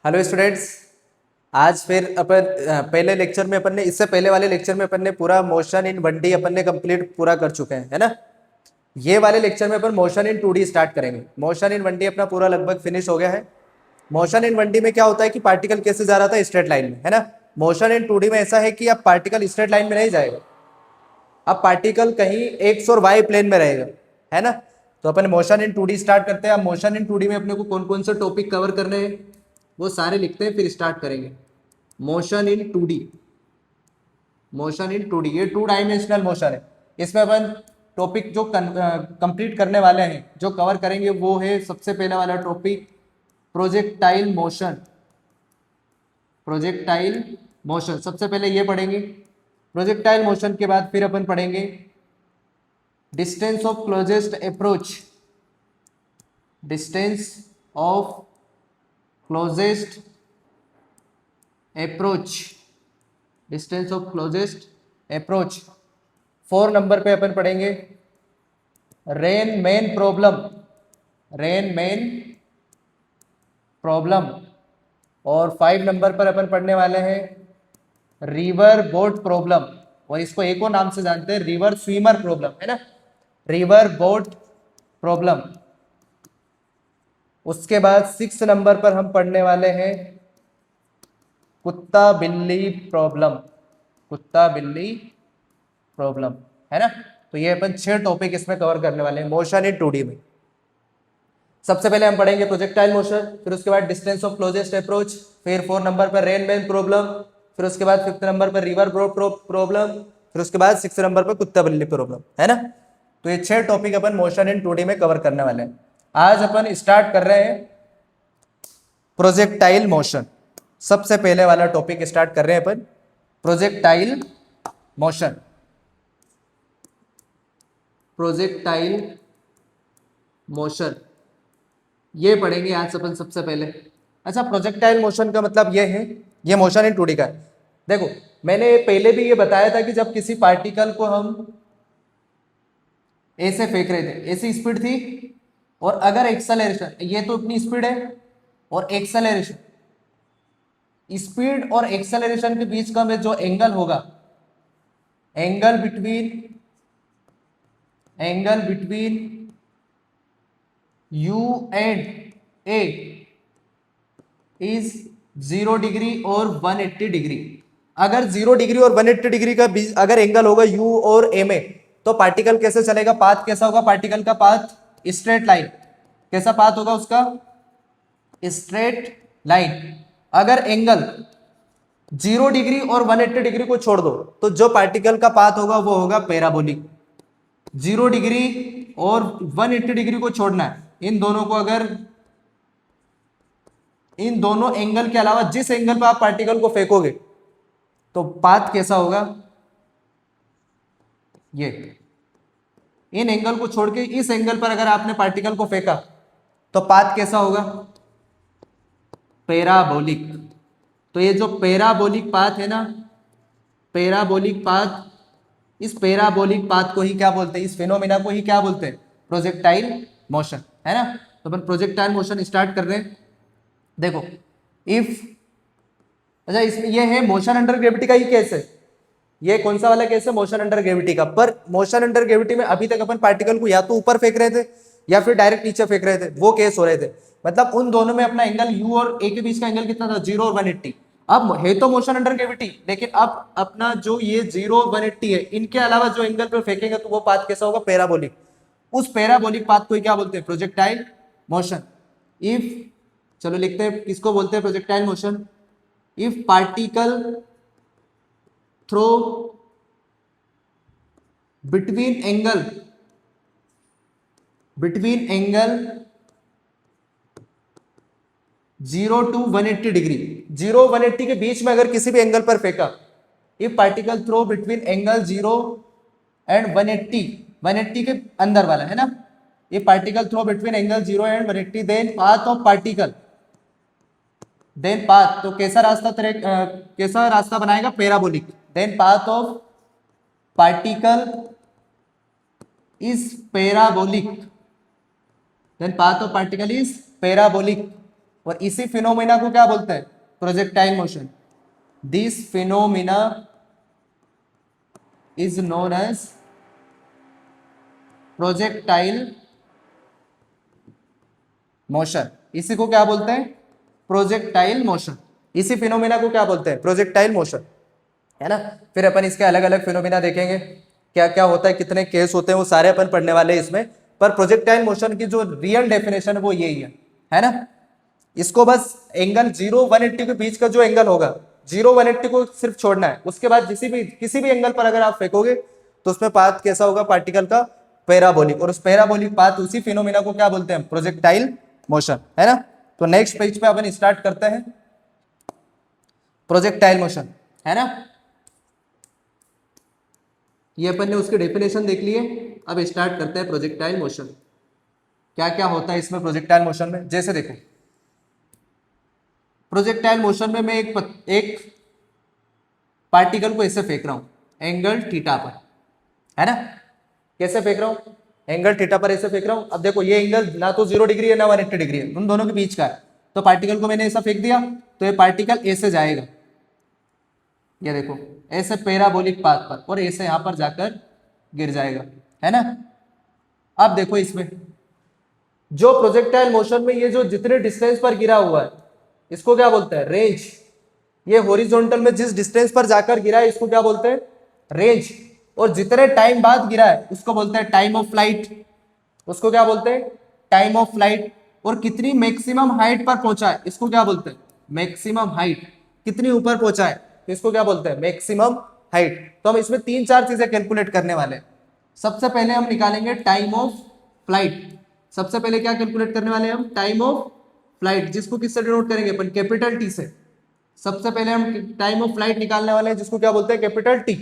Hello students. आज फिर अपन पहले लेक्चर में अपन ने इससे पहले वाले लेक्चर में अपन ने पूरा मोशन इन 1D अपन ने कंप्लीट पूरा कर चुके हैं, है ना। ये वाले लेक्चर में अपन मोशन इन 2D स्टार्ट करेंगे। मोशन इन 1D अपना पूरा लगभग फिनिश हो गया है। मोशन इन 1D में क्या होता है कि पार्टिकल कैसे जा रहा था, स्ट्रेट लाइन में, है ना। मोशन इन 2D में ऐसा है कि अब पार्टिकल स्ट्रेट लाइन में नहीं जाएगा, अब पार्टिकल कहीं एक्स और वाई प्लेन में रहेगा, है ना। तो अपन मोशन इन 2D स्टार्ट करते हैं। अब मोशन इन 2D में अपने को कौन कौन से टॉपिक कवर करने हैं वो सारे लिखते हैं, फिर स्टार्ट करेंगे। Motion in 2D, motion in 2D ये 2 डायमेंशनल मोशन है। इसमें अपन टॉपिक जो कंप्लीट करने वाले हैं, जो कवर करेंगे, वो है सबसे पहले वाला topic projectile motion. Projectile motion सबसे पहले ये पढ़ेंगे। प्रोजेक्टाइल मोशन के बाद फिर अपन पढ़ेंगे distance of closest approach. Distance of closest approach, distance of closest approach. 4 number पे अपन पढ़ेंगे rain main problem, rain main problem. और 5 नंबर पर अपन पढ़ने वाले हैं रिवर बोट प्रॉब्लम, और इसको एक और नाम से जानते हैं रिवर स्विमर प्रॉब्लम, है ना, रिवर बोट प्रॉब्लम। उसके बाद 6 नंबर पर हम पढ़ने वाले हैं कुत्ता बिल्ली प्रॉब्लम, कुत्ता बिल्ली प्रॉब्लम, है ना। तो ये अपन 6 टॉपिक इसमें कवर करने वाले हैं मोशन इन 2D में। सबसे पहले हम पढ़ेंगे प्रोजेक्टाइल मोशन, फिर उसके बाद डिस्टेंस ऑफ क्लोजेस्ट अप्रोच, फिर 4 नंबर पर रेन मैन प्रॉब्लम, फिर उसके बाद 5th नंबर पर रिवर प्रॉब्लम, फिर उसके बाद 6th नंबर पर कुत्ता बिल्ली प्रॉब्लम, है ना। तो ये 6 topic upon motion in 2D में कवर करने वाले हैं। आज अपन स्टार्ट कर रहे हैं प्रोजेक्टाइल मोशन। सबसे पहले वाला टॉपिक स्टार्ट कर रहे हैं अपन प्रोजेक्टाइल मोशन। प्रोजेक्टाइल मोशन ये पढ़ेंगे आज अपन सबसे पहले। अच्छा, प्रोजेक्टाइल मोशन का मतलब ये है, ये मोशन इन 2D का है। देखो, मैंने पहले भी ये बताया था कि जब किसी पार्टिकल को हम ऐसे फेंक रहे थे, ऐसी स्पीड थी, और अगर एक्सेलरेशन, ये तो अपनी स्पीड है, और एक्सेलरेशन, स्पीड और एक्सेलरेशन के बीच का में जो एंगल होगा, angle between U and A is 0 degree और 180 डिग्री। अगर 0 डिग्री और 180 डिग्री का बीच अगर एंगल होगा U और A में, तो पार्टिकल कैसे चलेगा, पाथ कैसा होगा, पार्टिकल का पाथ स्ट्रेट लाइन। कैसा पाथ होगा उसका, स्ट्रेट लाइन। अगर एंगल 0 डिग्री और 180 डिग्री को छोड़ दो, तो जो पार्टिकल का पाथ होगा वो होगा पैराबोलिक। 0 डिग्री और 180 डिग्री को छोड़ना है, इन दोनों को अगर, इन दोनों एंगल के अलावा जिस एंगल पर आप पार्टिकल को फेंकोगे, तो पाथ कैसा होगा, ये। इन एंगल को छोड़ के इस एंगल पर अगर आपने पार्टिकल को फेंका, तो पाथ कैसा होगा, पैराबोलिक। तो ये जो पैराबोलिक पाथ है ना, पैराबोलिक पाथ, इस पैराबोलिक पाथ को ही क्या बोलते हैं, इस फिनोमिना को ही क्या बोलते हैं, प्रोजेक्टाइल मोशन, है ना। तो अपन प्रोजेक्टाइल मोशन स्टार्ट कर रहे हैं। देखो, इफ, अच्छा, इसमें ये है मोशन अंडर ग्रेविटी का ही केस है। ये कौन सा वाला केस है, मोशन अंडर ग्रेविटी का। पर मोशन अंडर ग्रेविटी में अभी तक अपन पार्टिकल को या तो ऊपर फेंक रहे थे या फिर डायरेक्ट नीचे फेंक रहे थे, वो केस हो रहे थे। मतलब उन दोनों में अपना एंगल U और A के बीच का एंगल कितना था, 0 और 180। अब है तो मोशन अंडर ग्रेविटी, लेकिन अब अपना जो ये 0 और 180 है, इनके अलावा जो एंगल पर फेंकेंगे तो वो पाथ कैसा होगा, पैराबोलिक। उस पैराबोलिक पाथ को क्या बोलते हैं, प्रोजेक्टाइल मोशन। इफ, चलो लिखते हैं किसको बोलते हैं projectile motion. If particle throw between angle 0 to 180 degree, 0 180 के बीच में अगर किसी भी एंगल पर फेंका, if particle throw between angle 0 and 180 के अंदर वाला, है ना, ये particle throw between angle 0 and 180, then path of particle, then path, तो कैसा रास्ता बनाएगा, parabolic. Then path of particle is parabolic, then path of particle is parabolic, और इसी फिनोमिना को क्या बोलते हैं? Projectile motion. This phenomena is known as projectile motion. इसी को क्या बोलते हैं? Projectile motion. इसी फिनोमिना को क्या बोलते हैं? प्रोजेक्टाइल मोशन, है ना। फिर अपन इसके अलग अलग फिनोमिना देखेंगे, क्या क्या होता है, कितने केस होते हैं, वो सारे अपन पढ़ने वाले हैं इसमें। पर प्रोजेक्टाइल मोशन की जो रियल डेफिनेशन है वो यही है ना। इसको बस एंगल 0-180 के बीच का जो एंगल होगा, 0-180 को सिर्फ छोड़ना है। उसके बाद किसी भी एंगल पर अगर आप फेंकोगे तो उसमें पाथ कैसा होगा? पार्टिकल का पैराबोलिक। और उस पैराबोलिक पाथ, उसी फिनोमिना को क्या बोलते हैं? प्रोजेक्टाइल मोशन, है ना। तो नेक्स्ट पेज पे अपन स्टार्ट करते हैं प्रोजेक्टाइल मोशन, है ना। ये अपन ने उसके डेफिनेशन देख लिए। अब स्टार्ट करते हैं प्रोजेक्टाइल मोशन। क्या क्या होता है इसमें प्रोजेक्टाइल मोशन में? जैसे देखो, प्रोजेक्टाइल मोशन में मैं एक पार्टिकल को ऐसे फेंक रहा हूं एंगल थीटा पर, है ना। कैसे फेंक रहा हूं? एंगल थीटा पर ऐसे फेंक रहा हूं। अब देखो, ये एंगल ना तो 0 डिग्री है ना 180 डिग्री है, उन दोनों के बीच का है। तो पार्टिकल को मैंने ऐसा फेंक दिया तो ये पार्टिकल ऐसे जाएगा, ये देखो, ऐसे पैराबोलिक पाथ पर, और ऐसे यहां पर जाकर गिर जाएगा, है ना। अब देखो, इसमें जो प्रोजेक्टाइल मोशन में ये जो जितने डिस्टेंस पर गिरा हुआ है इसको क्या बोलते हैं? रेंज। ये हॉरिजॉन्टल में जिस डिस्टेंस पर जाकर गिरा है इसको क्या बोलते हैं? रेंज। और जितने टाइम बाद गिरा है उसको बोलते हैं टाइम ऑफ फ्लाइट। उसको क्या बोलते हैं? Time of flight. और कितनी मैक्सिमम हाइट पर पहुंचा है इसको क्या बोलते हैं? Maximum height. कितनी ऊपर पहुंचा है तो इसको क्या बोलते हैं? Maximum height. तो हम इसमें 3-4 चीजें कैलकुलेट करने वाले हैं। सबसे पहले हम निकालेंगे टाइम ऑफ फ्लाइट। सबसे पहले क्या कैलकुलेट करने वाले हैं हम? टाइम ऑफ फ्लाइट, जिसको किससे डिनोट करेंगे अपन? कैपिटल टी से। सबसे पहले हम टाइम ऑफ फ्लाइट निकालने वाले हैं, जिसको क्या बोलते हैं? Capital T.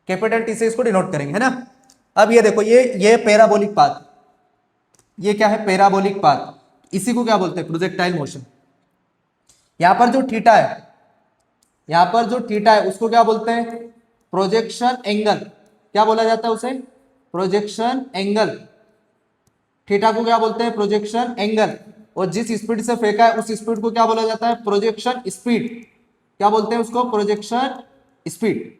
कैपिटल टी से इसको डिनोट करेंगे, है ना। अब ये देखो, ये पैराबोलिक पाथ, ये क्या है? Parabolic path. इसी को क्या बोलते हैं? Projectile motion. यहां पर जो थीटा है, यहां पर जो थीटा है उसको क्या बोलते हैं? Projection angle. क्या बोला जाता है उसे? Projection angle. थीटा को क्या बोलते हैं? Projection angle. और जिस स्पीड से फेंका है उस स्पीड को क्या बोला जाता है? Projection speed. क्या बोलते हैं उसको? Projection speed.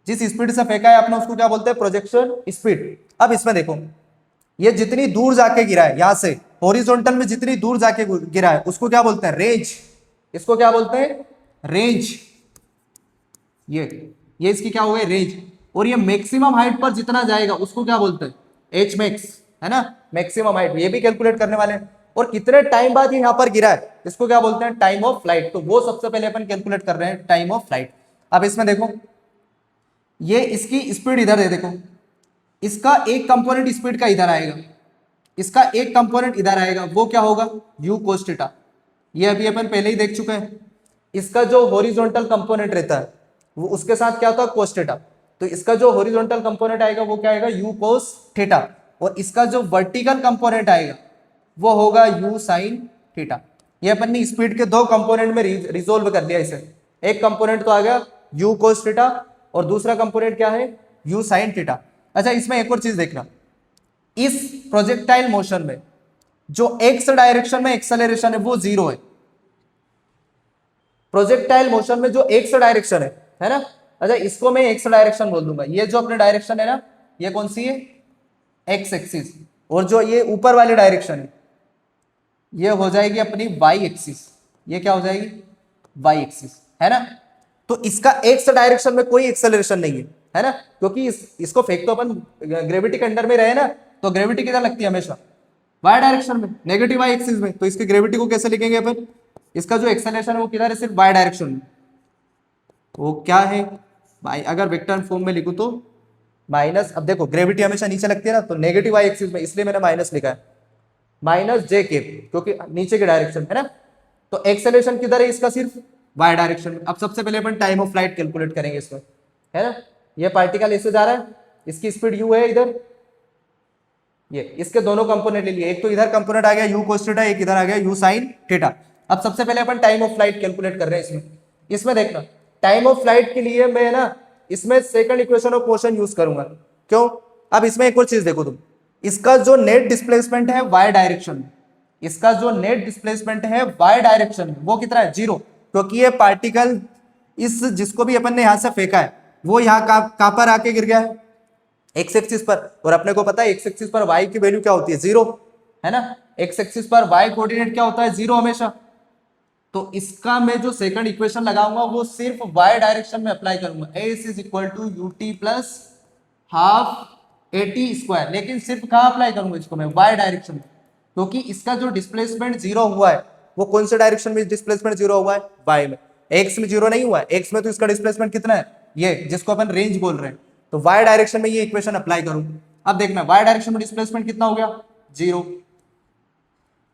जिस स्पीड से फेंका है आपने उसको क्या बोलते हैं? Projection speed. अब इसमें देखो, ये जितनी दूर जाके गिरा है, यहां से हॉरिजॉन्टल में जितनी दूर जाके गिरा है उसको क्या बोलते हैं? रेंज। इसको क्या बोलते हैं? रेंज। ये इसकी क्या हो गई? रेंज। और ये मैक्सिमम हाइट पर जितना जाएगा उसको क्या बोलते हैं? एच मैक्स, है ना। मैक्सिमम हाइट ये भी कैलकुलेट करने वाले हैं। और कितने टाइम बाद ये यहां पर गिरा है इसको क्या बोलते हैं? Time of flight. तो वो सबसे पहले अपन कैलकुलेट कर रहे हैं, टाइम ऑफ फ्लाइट। अब इसमें देखो, ये इसकी स्पीड इधर है, देखो, इसका एक कंपोनेंट स्पीड का इधर आएगा, इसका एक कंपोनेंट इधर आएगा, वो क्या होगा? u cos theta. ये अभी अपन पहले ही देख चुके हैं। इसका जो हॉरिजॉन्टल कंपोनेंट रहता है वो उसके साथ क्या होता है? cos theta. तो इसका जो हॉरिजॉन्टल कंपोनेंट आएगा वो क्या आएगा? u cos theta. और इसका जो वर्टिकल कंपोनेंट आएगा वो होगा u sin थीटा। ये अपन ने स्पीड के दो कंपोनेंट में रिजोल्व कर लिया इसे। एक कंपोनेंट तो आ गया u cos थीटा, और दूसरा कंपोनेंट क्या है? u sin theta. अच्छा, इसमें एक और चीज देखना, इस प्रोजेक्टाइल मोशन में जो एक्स डायरेक्शन में एक्सेलरेशन है वो 0 है। प्रोजेक्टाइल मोशन में जो एक्स डायरेक्शन है ना। अच्छा, इसको मैं एक्स डायरेक्शन बोल दूंगा। ये जो अपने डायरेक्शन है ना, ये कौन सी है? X axis. और जो ये ऊपर वाली डायरेक्शन है ये हो जाएगी अपनी वाई एक्सिस। ये क्या हो जाएगी? वाई एक्सिस, है ना। तो इसका एक्स डायरेक्शन में कोई एक्सेलरेशन नहीं है ना, क्योंकि इसको फेंक तो अपन ग्रेविटी के अंडर में रहे ना, तो ग्रेविटी किधर लगती है? हमेशा वाई डायरेक्शन में, नेगेटिव वाई एक्सिस में। तो इसकी ग्रेविटी को कैसे लिखेंगे अपन? इसका जो एक्सेलरेशन है वो किधर है? सिर्फ वाई डायरेक्शन में। वो क्या है भाई? अगर वेक्टर फॉर्म में लिखूं तो माइनस, अब देखो ग्रेविटी हमेशा नीचे लगती है ना, तो नेगेटिव वाई एक्सिस में, इसलिए मैंने माइनस लिखा है, माइनस जे के, क्योंकि नीचे की डायरेक्शन है ना। तो एक्सेलरेशन किधर है इसका? सिर्फ वाई डायरेक्शन में। अब सबसे पहले अपन टाइम ऑफ फ्लाइट कैलकुलेट करेंगे इसमें, है ना। ये पार्टिकल ऐसे जा रहा है, इसकी स्पीड u है इधर, ये इसके दोनों कंपोनेंट ले लिए, एक तो इधर कंपोनेंट आ गया u cos थीटा, एक इधर आ गया u sin थीटा। अब सबसे पहले अपन टाइम ऑफ फ्लाइट कैलकुलेट कर रहे हैं इसमें देखना, टाइम ऑफ फ्लाइट के लिए मैं ना इसमें second equation of motion use करूंगा। क्यों? अब इसमें एक और चीज देखो तुम, इसका जो नेट डिस्प्लेसमेंट है वाई डायरेक्शन में, इसका जो नेट डिस्प्लेसमेंट है वाई डायरेक्शन में वो कितना है, 0, क्योंकि ये पार्टिकल इस जिसको भी अपन ने यहां से फेंका है वो यहाँ कहां पर आके गिर गया है, एक्स एक्सिस पर, और अपने को पता है एक्स एक्सिस पर वाई की वैल्यू क्या होती है, 0, है ना। एक्स एक्सिस पर वाई कोऑर्डिनेट क्या होता है, 0 हमेशा। तो इसका मैं जो सेकंड इक्वेशन लगाऊंगा वो सिर्फ वाई डायरेक्शन में अप्लाई करूंगा, S is equal to U T plus half A T square, लेकिन सिर्फ कहां अप्लाई करूंगा इसको मैं, वाई डायरेक्शन में, क्योंकि इसका जो डिस्प्लेसमेंट 0 हुआ है वो कौन से डायरेक्शन में डिस्प्लेसमेंट 0 हुआ है, वाई में। एक्स में 0 नहीं हुआ है, एक्स में तो इसका डिस्प्लेसमेंट कितना है, ये जिसको अपन रेंज बोल रहे हैं, तो वाई डायरेक्शन में ये इक्वेशन अप्लाई करूं। अब देखना वाई डायरेक्शन में डिस्प्लेसमेंट कितना हो गया, 0।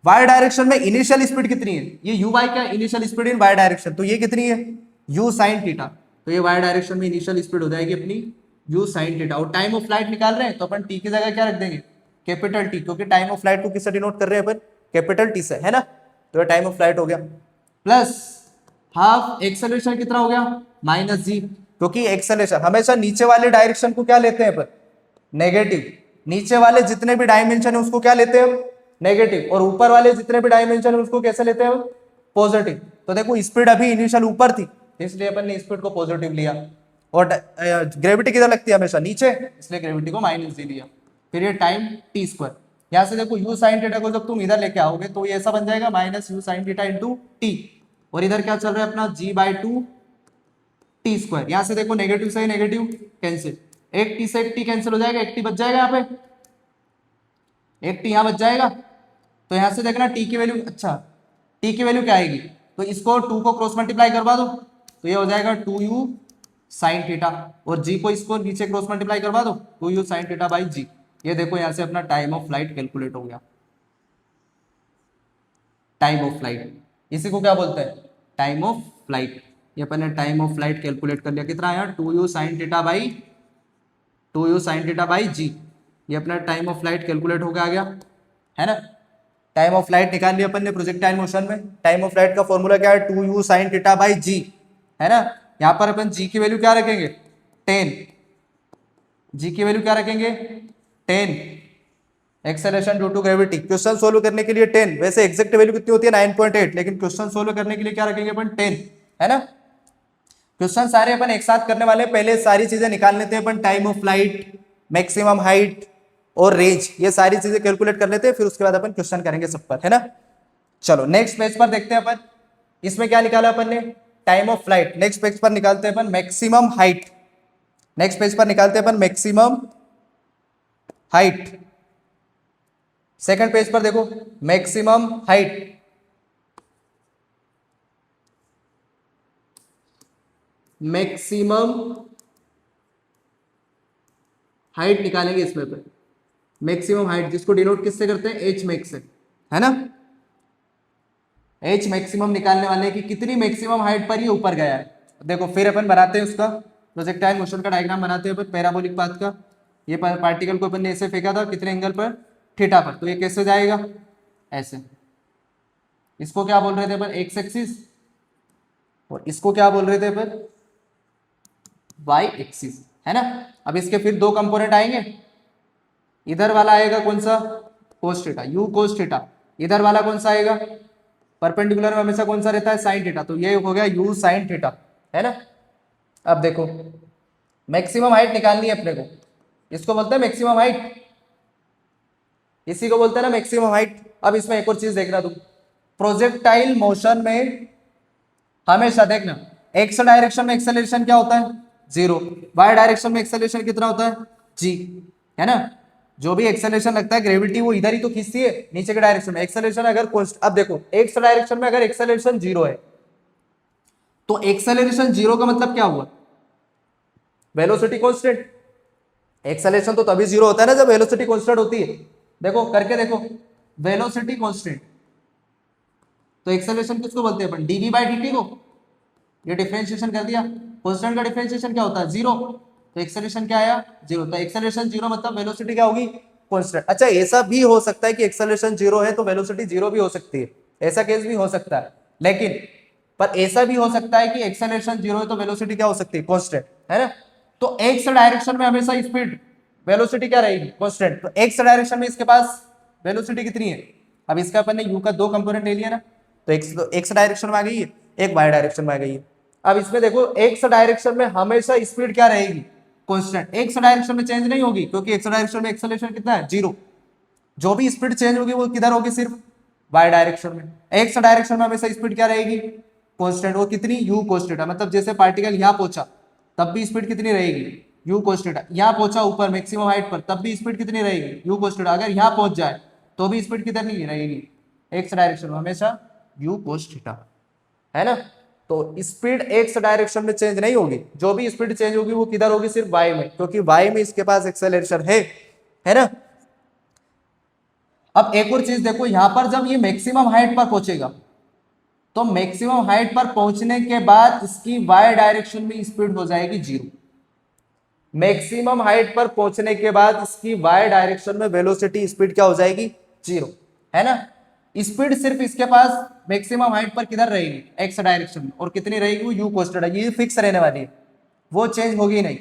वाई डायरेक्शन में इनिशियल स्पीड कितनी है, ये यू वाई का initial speed in Y direction, तो ये कितनी है, यू साइन थीटा, तो ये वाई डायरेक्शन में इनिशियल स्पीड हो जाएगी अपनी यू साइन थीटा। और टाइम ऑफ फ्लाइट निकाल रहे हैं तो अपन टी की जगह क्या रख देंगे, कैपिटल टी, क्योंकि टाइम ऑफ फ्लाइट को किससे डिनोट कर रहे हैं अपन, कैपिटल टी से, है ना। तो ये टाइम ऑफ फ्लाइट हो गया, प्लस हाफ एक्सेलरेशन कितना हो गया, माइनस जी, क्योंकि एक्सेलरेशन हमेशा नीचे वाले डायरेक्शन को क्या लेते हैं अपन, नेगेटिव, नीचे वाले जितने भी डायमेंशन है उसको क्या लेते हैं हम, नेगेटिव, और ऊपर वाले जितने भी डायमेंशन है उसको कैसे लेते हैं हम, पॉजिटिव। तो देखो स्पीड अभी इनिशियल ऊपर थी इसलिए अपन ने स्पीड को पॉजिटिव लिया, और ग्रेविटी किधर लगती है हमेशा, नीचे, इसलिए ग्रेविटी को माइनस जी लिया। फिर ये टाइम टी स्क्वायर, यहां से देखो यू साइन थीटा को जब तुम इधर लेके आओगे तो ये ऐसा बन जाएगा minus you sine theta into T, और इधर क्या चल रहा है अपना जी बाई टू टी स्क्वायर। यहां से देखो नेगेटिव से नेगेटिव कैंसिल, एक टी से एक टी कैंसिल हो जाएगा, एक टी बच जाएगा, यहाँ पे एक टी यहाँ बच जाएगा। तो यहां से देखना टी की वैल्यू, अच्छा टी की वैल्यू क्या आएगी, तो इसको 2 को क्रॉस मल्टीप्लाई करवा दो तो ये हो जाएगा 2u साइन थीटा, और जी को इसको नीचे क्रॉस मल्टीप्लाई करवा दो 2u साइन थीटा बाई जी। ये देखो यहां से अपना टाइम ऑफ फ्लाइट कैलकुलेट हो गया, टाइम ऑफ फ्लाइट, इसी को क्या बोलते हैं, टाइम ऑफ फ्लाइट। ये अपन ने टाइम ऑफ फ्लाइट कैलकुलेट कर लिया, कितना आया 2u साइन थीटा बाई जी। ये अपना टाइम ऑफ फ्लाइट कैलकुलेट होकर आ गया, है ना। टाइम ऑफ फ्लाइट निकाल लिया अपन ने प्रोजेक्टाइल मोशन में। टाइम ऑफ फ्लाइट का फॉर्मूला क्या है, 2u साइन थीटा बाई जी, है ना। यहाँ पर अपन जी की वैल्यू क्या रखेंगे, 10, जी की वैल्यू क्या रखेंगे 10, acceleration due to gravity. Question solve करने के लिए 10, वैसे एग्जैक्ट वैल्यू कितनी होती है 9.8, लेकिन क्वेश्चन सोल्व करने के लिए क्या रखेंगे अपन 10, है ना। क्वेश्चन सारे अपन एक साथ करने वाले, पहले सारी चीजें निकाल लेते हैं अपन, time of flight, maximum height और रेंज, ये सारी चीजें कैलकुलेट कर लेते हैं, फिर उसके बाद अपन क्वेश्चन करेंगे सब पर, है ना। चलो नेक्स्ट पेज पर देखते हैं अपन, इसमें क्या निकाला अपन ने, time of flight. Next page पर निकालते हैं अपन मैक्सिमम हाइट, नेक्स्ट पेज पर निकालते हैं अपन मैक्सिमम हाइट। सेकंड पेज पर देखो मैक्सिमम हाइट, मैक्सिमम हाइट निकालेंगे इसमें पर, मैक्सिमम हाइट जिसको डिनोट किससे करते हैं, एच मैक्स से, है ना। एच मैक्सिमम निकालने वाले की कितनी मैक्सिमम हाइट पर ये ऊपर गया है। देखो फिर अपन बनाते हैं उसका प्रोजेक्टाइल मोशन का डायग्राम बनाते हैं अपन पैराबोलिक पाथ का। ये पार्टिकल को अपन ने ऐसे फेंका था, कितने एंगल पर, थीटा पर, तो ये कैसे जाएगा, ऐसे। इसको क्या बोल रहे थे अपन, एक्स एक्सिस, और इसको क्या बोल रहे थे अपन, वाई एक्सिस, है ना। अब इसके फिर दो कंपोनेंट आएंगे, इधर वाला आएगा कौन सा, cos theta, you cos theta, इधर वाला कौन सा आएगा, परपेंडिकुलर में हमेशा कौन सा रहता है, साइन थीटा, तो ये हो गया यू साइन थीटा, है ना। अब देखो मैक्सिमम हाइट निकालनी है अपने को, इसको बोलते हैं मैक्सिमम हाइट, इसी को बोलते हैं ना मैक्सिमम हाइट। अब इसमें एक और चीज देखना तुम, प्रोजेक्टाइल मोशन में हमेशा देखना एक्स डायरेक्शन में एक्सेलरेशन क्या होता है, 0, वाई डायरेक्शन में एक्सेलरेशन कितना होता है, जी, है ना। जो भी एक्सेलरेशन लगता है ग्रेविटी वो इधर ही तो खींचती है नीचे के डायरेक्शन में, एक्सेलरेशन अगर अब देखो एक्स डायरेक्शन में अगर एक्सेलरेशन 0 है तो एक्सेलरेशन 0 का मतलब क्या हुआ, वेलोसिटी कांस्टेंट। एक्सेलरेशन तो तभी 0 होता है ना जब वेलोसिटी कांस्टेंट होती है। देखो करके देखो, वेलोसिटी कांस्टेंट, तो एक्सेलरेशन किसको बोलते हैं अपन, डीवी बाई dt को, ये डिफरेंशिएशन कर दिया, कांस्टेंट का डिफरेंशिएशन क्या होता है, 0, तो एक्सेलरेशन क्या आया, 0, तो एक्सेलरेशन 0 मतलब वेलोसिटी क्या होगी, कांस्टेंट। अच्छा ऐसा भी हो सकता है कि एक्सेलरेशन 0 है तो वेलोसिटी 0 भी हो सकती है, ऐसा केस भी हो सकता है, लेकिन पर ऐसा भी हो सकता है कि एक्सेलरेशन 0 है तो वेलोसिटी क्या हो सकती है, कांस्टेंट, है ना। तो एक्स डायरेक्शन में हमेशा स्पीड वेलोसिटी क्या रहेगी, कांस्टेंट, तो एक्स डायरेक्शन में इसके पास वेलोसिटी कितनी है, अब इसका अपन ने यू का दो कंपोनेंट ले लिया ना, तो एक्स डायरेक्शन में आ गई है, एक वाई डायरेक्शन में आ गई है। अब इसमें देखो एक्स डायरेक्शन में हमेशा स्पीड क्या रहेगी, कांस्टेंट, एक्स डायरेक्शन में चेंज नहीं होगी, क्योंकि एक्स डायरेक्शन में एक्सेलरेशन कितना है, 0। जो भी स्पीड चेंज होगी वो किधर होगी, सिर्फ वाई डायरेक्शन में। एक्स डायरेक्शन में हमेशा स्पीड क्या रहेगी, कांस्टेंट। वो कितनी, यू कोस थीटा। मतलब जैसे पार्टिकल यहाँ पहुंचा तब भी स्पीड कितनी रहेगी, यू कोस थीटा। यहाँ पहुंचा ऊपर मैक्सिमम हाइट पर तब भी स्पीड कितनी रहेगी, यू कोस थीटा। अगर यहाँ पहुंच जाए तो भी स्पीड कितनी नहीं रहेगी, एक्स डायरेक्शन में हमेशा यू कोस थीटा, है ना। तो स्पीड एक्स डायरेक्शन में चेंज नहीं होगी, जो भी स्पीड चेंज होगी वो किधर होगी, सिर्फ वाई में, क्योंकि वाई में इसके पास एक्सेलरेशन है ना। अब एक और चीज देखो, यहां पर जब ये मैक्सिमम हाइट पर पहुंचेगा तो मैक्सिमम हाइट पर पहुंचने के बाद इसकी वाई डायरेक्शन में स्पीड हो जाएगी 0। मैक्सिमम हाइट पर पहुंचने के बाद इसकी वाई डायरेक्शन में वेलोसिटी स्पीड क्या हो जाएगी, 0, है ना। स्पीड सिर्फ इसके पास मैक्सिमम हाइट पर किधर रहेगी, एक्स डायरेक्शन में, और कितनी रहेगी, वो यू कोस थीटा, ये फिक्स रहने वाली है, वो चेंज होगी नहीं।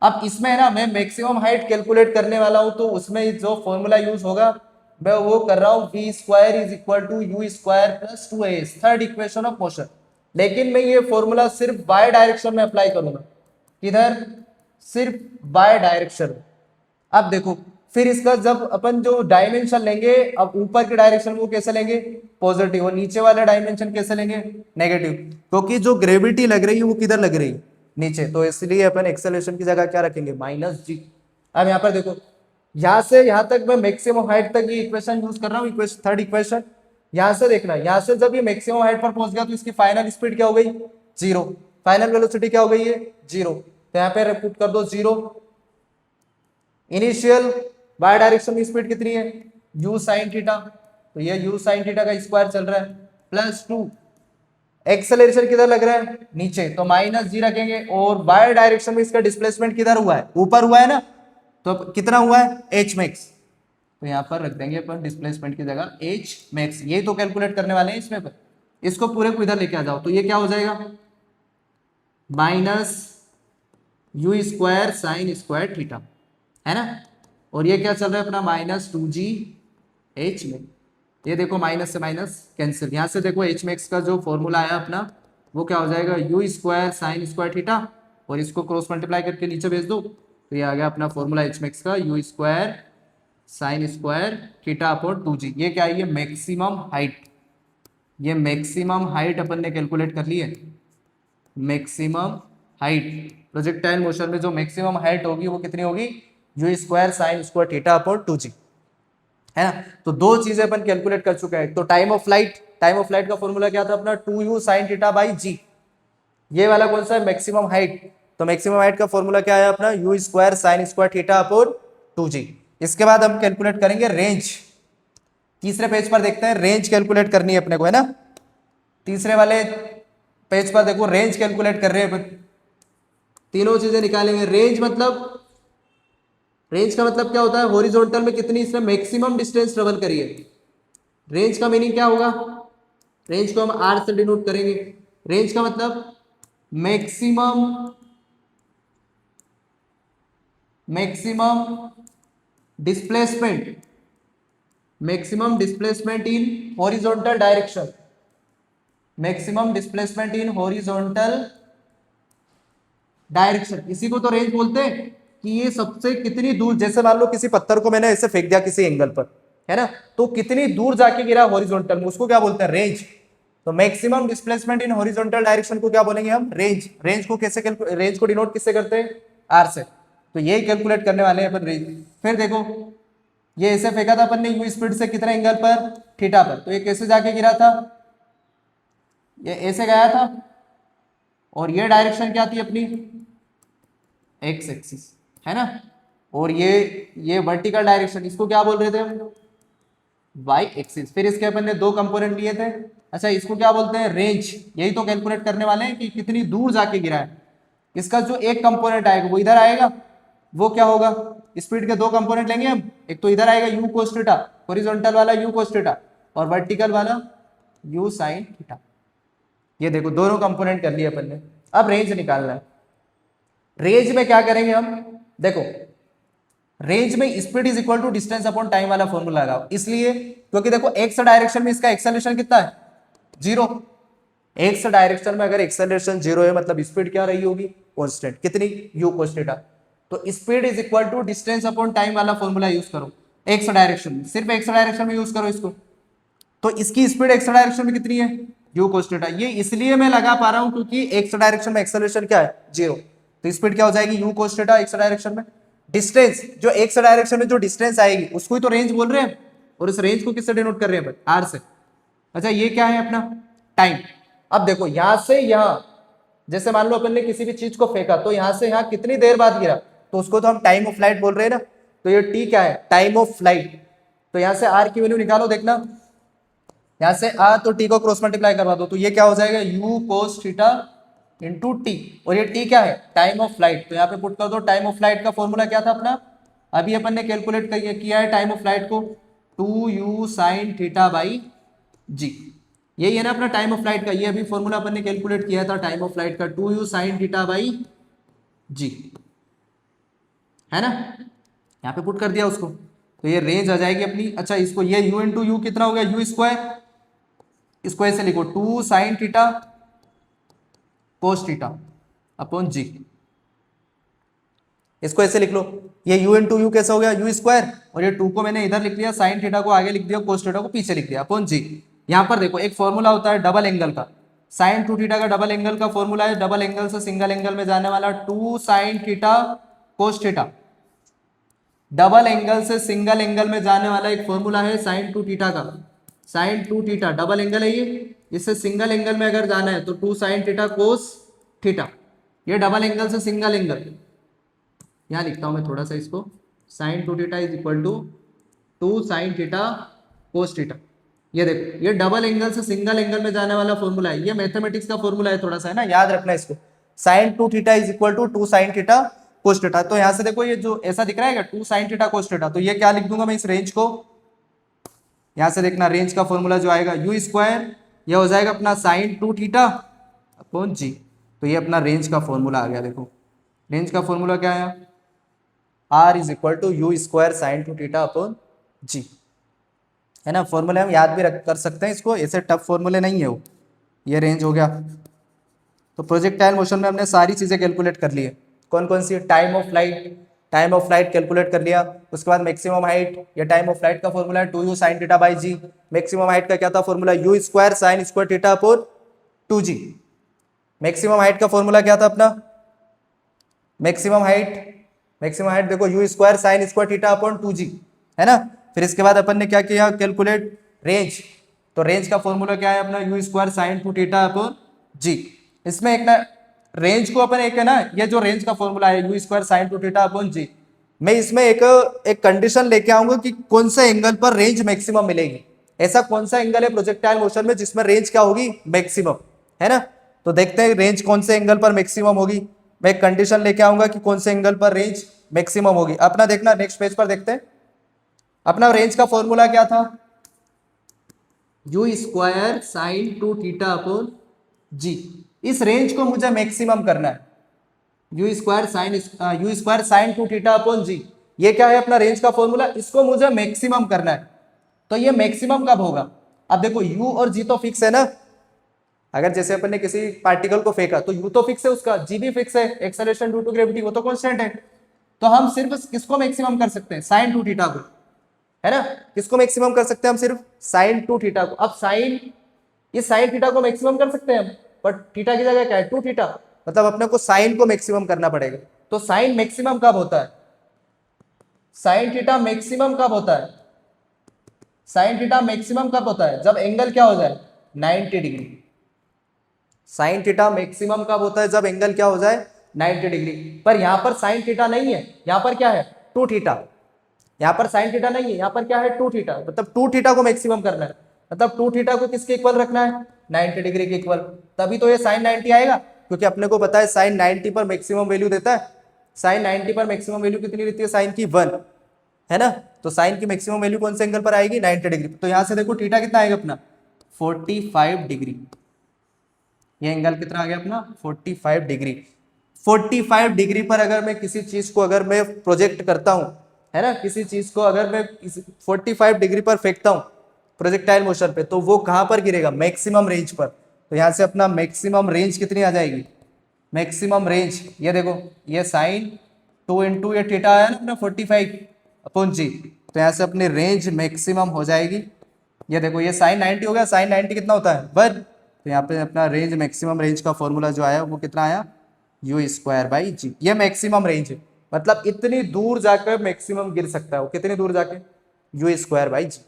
अब इसमें है ना, मैं मैक्सिमम हाइट कैलकुलेट करने वाला हूं, तो उसमें जो फॉर्मूला यूज होगा मैं वो कर रहा हूं, V square is equal to you square plus 2as, third equation of motion. लेकिन मैं ये फॉर्मूला सिर्फ वाई डायरेक्शन में अप्लाई करूंगा, किधर, सिर्फ वाई डायरेक्शन। अब देखो फिर इसका जब अपन जो डायमेंशन लेंगे, अब ऊपर के डायरेक्शन वो कैसे लेंगे, पॉजिटिव, और नीचे वाला डायमेंशन कैसे लेंगे, नेगेटिव, क्योंकि जो ग्रेविटी लग रही है वो किधर लग रही है, नीचे। तो इसलिए अपन एक्सेलरेशन की जगह क्या रखेंगे, -g। अब यहाँ पर देखो, यहां से यहां तक मैं मैक्सिमम हाइट तक ये इक्वेशन यूज कर रहा हूँ, इक्वेशन, थर्ड इक्वेशन। यहां से देखना, यहां से जब ये मैक्सिमम हाइट पर पहुंच गया तो इसकी फाइनल स्पीड क्या हो गई, 0, फाइनल वेलोसिटी क्या हो गई है, 0। तो यहाँ पे रिपीट कर दो 0। इनिशियल वाई डायरेक्शन में स्पीड कितनी है, u sin थीटा, तो ये u sin थीटा का स्क्वायर चल रहा है, प्लस 2। एक्सेलरेशन किधर लग रहा है, नीचे, तो -g रखेंगे। और वाई डायरेक्शन में इसका डिस्प्लेसमेंट किधर हुआ है, ऊपर हुआ है ना, तो कितना हुआ है, h max। तो यहाँ पर रख देंगे अपन डिस्प्लेसमेंट की जगह h max। ये तो कैलकुलेट करने वाले हैं इसमें पर, इसको पूरे को इधर लेके आ जाओ, तो ये क्या हो जाएगा, -u square sine square theta, है ना। और ये क्या चल रहा है अपना, -2gh में। ये देखो माइनस से माइनस कैंसिल, यहाँ से देखो h max का जो फॉर्मूला आया अपना वो क्या हो जाएगा, u square sine square theta, और इसको क्रॉस मल्टीप्लाई करके नीचे भेज दो, तो ये आ गया अपना फॉर्मूला h max का, u square sine square theta upon 2g। ये क्या है, ये मैक्सिमम हाइट, ये मैक्सिमम हाइट अपन ने कैलकुलेट कर ली है। मैक्सिमम हाइट, प्रोजेक्टाइल मोशन में जो मैक्सिमम हाइट होगी वो कितनी होगी, u square sine square theta upon 2g, है ना। तो दो चीजें अपन कैलकुलेट कर चुके हैं। तो time of flight, time of flight का फॉर्मूला क्या था अपना, 2u sine theta by g। ये वाला कौन सा है, मैक्सिमम हाइट। तो मैक्सिमम हाइट का फॉर्मूला क्या है अपना, u square sine square theta upon 2g। इसके बाद हम कैलकुलेट करेंगे रेंज। तीसरे पेज पर देखते हैं, रेंज कैलकुलेट करनी है अपने को, है ना। तीसरे वाले पेज पर देखो, रेंज कैलकुलेट कर रहे हैं अपन, तीनों चीजें निकालेंगे। रेंज मतलब, रेंज का मतलब क्या होता है, हॉरिजॉन्टल में कितनी इसने मैक्सिमम डिस्टेंस ट्रेवल करी है। रेंज का मीनिंग क्या होगा, रेंज को हम आर से डिनोट करेंगे। रेंज का मतलब maximum, maximum displacement, maximum displacement in horizontal direction, maximum displacement in horizontal direction. इसी को तो रेंज बोलते हैं कि ये सबसे कितनी दूर, जैसे मान लो किसी पत्थर को मैंने ऐसे फेंक दिया किसी एंगल पर, है ना, तो कितनी दूर जाके गिरा हॉरिजॉन्टल में, उसको क्या बोलते हैं, रेंज। तो maximum displacement in horizontal direction को क्या बोलेंगे हम, रेंज। रेंज को कैसे, रेंज को डिनोट किससे करते हैं, आर से। तो यही कैलकुलेट करने वाले हैं अपन रेंज। फिर देखो, ये ऐसे फेंका था अपन ने यू स्पीड से, कितने एंगल पर, थीटा पर, तो ये कैसे जाके गिरा था, ये ऐसे गया था, और ये डायरेक्शन क्या थी अपनी, एक्स एक्सिस, है ना। और ये वर्टिकल डायरेक्शन, इसको क्या बोल रहे थे हम, वाई एक्सिस। फिर इसके अपन ने दो कंपोनेंट लिए थे, अच्छा इसको क्या बोलते हैं, रेंज। यही तो कैलकुलेट करने वाले हैं कि कितनी दूर जाके गिरा है। इसका जो एक कंपोनेंट आएगा वो इधर आएगा, वो क्या होगा, स्पीड के दो कंपोनेंट लेंगे हम, एक तो इधर आएगा यू कोस थीटा, हॉरिजॉन्टल वाला यू कोस थीटा, और वर्टिकल वाला यू साइन थीटा। ये देखो दोनों कंपोनेंट कर लिए अपन ने। अब रेंज निकालना है। रेंज में क्या करेंगे हम, देखो रेंज में speed is equal to distance upon time वाला फॉर्मूला लगाओ, इसलिए क्योंकि देखो एक्स डायरेक्शन में इसका एक्सेलरेशन कितना है, 0। एक्स डायरेक्शन में अगर एक्सेलरेशन 0 है मतलब स्पीड क्या रही होगी, कांस्टेंट, कितनी, u cos थीटा। तो speed is equal to distance upon time वाला फॉर्मूला यूज करो एक्स डायरेक्शन में, सिर्फ एक्स डायरेक्शन में यूज करो इसको। तो इसकी स्पीड एक्स डायरेक्शन में कितनी है, u cos थीटा। ये इसलिए मैं लगा पा रहा हूं क्योंकि एक्स डायरेक्शन में एक्सेलरेशन क्या है, 0। तो स्पीड क्या हो जाएगी, u cos theta x direction में। डिस्टेंस जो एक्स डायरेक्शन में जो डिस्टेंस आएगी उसको ही तो रेंज बोल रहे हैं, और इस रेंज को किससे डिनोट कर रहे हैं, आर से। अच्छा ये क्या है अपना टाइम। अब देखो यहां से यहां, जैसे मान लो अपन ने किसी भी चीज को फेंका तो यहां से यहां कितनी देर बाद गिरा, तो उसको तो हम टाइम ऑफ फ्लाइट बोल रहे हैं ना। तो ये टी क्या है, टाइम ऑफ फ्लाइट। तो यहां से आर की वैल्यू निकालो, देखना यहां से आर, तो टी को क्रॉस मल्टीप्लाई करवा दो, तो ये क्या हो जाएगा, you cos theta into T. और ये टी क्या है, टाइम ऑफ फ्लाइट। तो यहाँ पे पुट कर दो, टाइम ऑफ फ्लाइट का फॉर्मूला क्या था अपना, अभी अपन ने कैलकुलेट किया है टाइम ऑफ फ्लाइट को, 2u साइन थीटा बाई जी। यही है ना अपना टाइम ऑफ फ्लाइट का, ये अभी फॉर्मूला अपन ने कैलकुलेट किया था टाइम ऑफ फ्लाइट का, 2u साइन थीटा बाई जी, है ना। यहाँ पे पुट कर दिया उसको, तो ये रेंज आ जाएगी अपनी। अच्छा इसको ये u इंटू यू कितना हो गया, यू स्क्वायर, इसको ऐसे लिखो 2 sine theta cos theta upon g, इसको ऐसे लिख लो। ये u इंटू यू कैसा हो गया, यू स्क्वायर, और ये 2 को मैंने इधर लिख लिया, साइन थीटा को आगे लिख दिया, कोस थीटा को पीछे लिख दिया अपॉन जी। यहाँ पर देखो एक फॉर्मूला होता है डबल एंगल का, साइन 2 थीटा का डबल एंगल का फॉर्मूला है, डबल एंगल से सिंगल एंगल में जाने वाला 2 sine theta cos theta. Double angle से सिंगल एंगल में जाने वाला एक फॉर्मूला है साइन 2 थीटा का, साइन 2 थीटा डबल एंगल है ये, इससे सिंगल एंगल में अगर जाना है तो 2 साइन थीटा कोस थीटा। ये डबल एंगल से सिंगल एंगल, यहाँ लिखता हूं मैं थोड़ा सा इसको, sine 2 theta is equal to 2 sine theta cos theta. ये देखो ये डबल एंगल से सिंगल एंगल में जाने वाला फॉर्मूला है, ये मैथमेटिक्स का फॉर्मूला है थोड़ा सा, है ना, याद रखना इसको। Sine 2 theta is equal to 2 sine theta cos theta. तो यहाँ से देखो ये जो ऐसा दिख रहा है 2 साइन थीटा कोस थीटा, तो ये क्या लिख दूंगा मैं इस रेंज को, यहाँ से देखना रेंज का फॉर्मूला जो आएगा यू स्क्वायर, ये हो जाएगा अपना साइन 2 थीटा अपॉन जी। तो ये अपना रेंज का फॉर्मूला आ गया। देखो रेंज का फॉर्मूला क्या आया, R is equal to you square sine 2 theta upon g, है ना। फॉर्मूले हम याद भी रख कर सकते हैं इसको, ऐसे टफ फॉर्मूले नहीं है वो। ये रेंज हो गया। तो प्रोजेक्टाइल मोशन में हमने सारी चीज़ें कैलकुलेट कर ली है, कौन कौन सी, time of flight, time of flight calculate कर लिया। उसके बाद मैक्सिमम हाइट, ये टाइम ऑफ फ्लाइट का फॉर्मूला है 2u sine theta by g. Maximum height का क्या था formula, u square sine square theta upon 2g। Maximum height का फॉर्मूला क्या था अपना, मैक्सिमम हाइट देखो u square sine square theta upon 2g, है ना। फिर इसके बाद अपन ने क्या किया, कैलकुलेट रेंज। तो रेंज का फॉर्मूला क्या है अपना, u square sine 2 theta upon g. इसमें एक ना रेंज को अपन एक है ना, ये जो रेंज का फॉर्मूला है u square sine 2 theta upon g, मैं इसमें एक कंडीशन लेके आऊंगा कि कौन सा एंगल पर रेंज मैक्सिमम मिलेगी। ऐसा कौन सा एंगल है प्रोजेक्टाइल मोशन में जिसमें रेंज क्या होगी, मैक्सिमम, है ना। तो देखते हैं रेंज कौन से एंगल पर मैक्सिमम होगी। मैं एक कंडीशन लेके आऊंगा कि कौन से एंगल पर रेंज मैक्सिमम होगी। अपना देखना नेक्स्ट पेज पर देखते हैं, अपना रेंज का फॉर्मूला क्या था, u square sine 2 theta upon g. इस रेंज को मुझे मैक्सिमम करना है, u square sine 2 theta upon g. ये क्या है अपना रेंज का फॉर्मूला, इसको मुझे मैक्सिमम करना है। तो ये मैक्सिमम कब होगा, अब देखो u और g तो फिक्स है ना। अगर जैसे अपन ने किसी पार्टिकल को फेंका तो u तो फिक्स है उसका, g भी फिक्स है, एक्सेलरेशन ड्यू टू ग्रेविटी वो तो कांस्टेंट है। तो हम सिर्फ किसको मैक्सिमम कर सकते हैं, साइन 2 थीटा को, है ना। किसको मैक्सिमम कर सकते हैं हम, सिर्फ साइन 2 थीटा को। अब साइन, ये साइन थीटा को मैक्सिमम कर सकते हैं हम, बट थीटा की जगह क्या है 2 थीटा, मतलब अपने को साइन को मैक्सिमम करना पड़ेगा। तो साइन मैक्सिमम कब होता है, साइन थीटा मैक्सिमम कब होता है, साइन थीटा मैक्सिमम कब होता है, जब एंगल क्या हो जाए 90 डिग्री। साइन थीटा मैक्सिमम कब होता है, जब एंगल क्या हो जाए 90 डिग्री। पर यहां पर साइन थीटा नहीं है, यहां पर क्या है 2 थीटा, यहाँ पर साइन थीटा नहीं है, यहाँ पर क्या है 2 थीटा, मतलब 2 थीटा को मैक्सिमम करना है। मतलब 2 थीटा को किसके इक्वल रखना है, 90 डिग्री के इक्वल, तभी तो ये साइन 90 आएगा। क्योंकि अपने को पता है साइन 90 पर मैक्सिमम वैल्यू देता है, साइन 90 पर मैक्सिमम वैल्यू कितनी रहती है, साइन की 1, है ना। तो साइन की मैक्सिमम वैल्यू कौन से एंगल पर आएगी, 90 डिग्री। तो यहाँ से देखो थीटा कितना आएगा अपना 45 डिग्री। ये एंगल कितना आ गया अपना 45 डिग्री। 45 डिग्री पर अगर मैं किसी चीज को अगर मैं प्रोजेक्ट करता हूं, है ना। किसी चीज को अगर मैं 45 डिग्री पर फेंकता हूँ प्रोजेक्टाइल मोशन पे, तो वो कहाँ पर गिरेगा, मैक्सिमम रेंज पर। तो यहाँ से अपना मैक्सिमम रेंज कितनी आ जाएगी, मैक्सिमम रेंज, ये देखो ये साइन 2 इंटू ये थीटा आया ना अपना 45/g, तो यहाँ से अपनी रेंज मैक्सिमम हो जाएगी। ये देखो ये साइन 90 हो गया, साइन 90 कितना होता है 1, तो यहाँ पे अपना रेंज मैक्सिमम रेंज का फॉर्मूला जो आया वो कितना आया, u²/g। ये मैक्सिमम रेंज है, मतलब इतनी दूर जाकर मैक्सिमम गिर सकता है वो, कितनी दूर जाके, u²/g।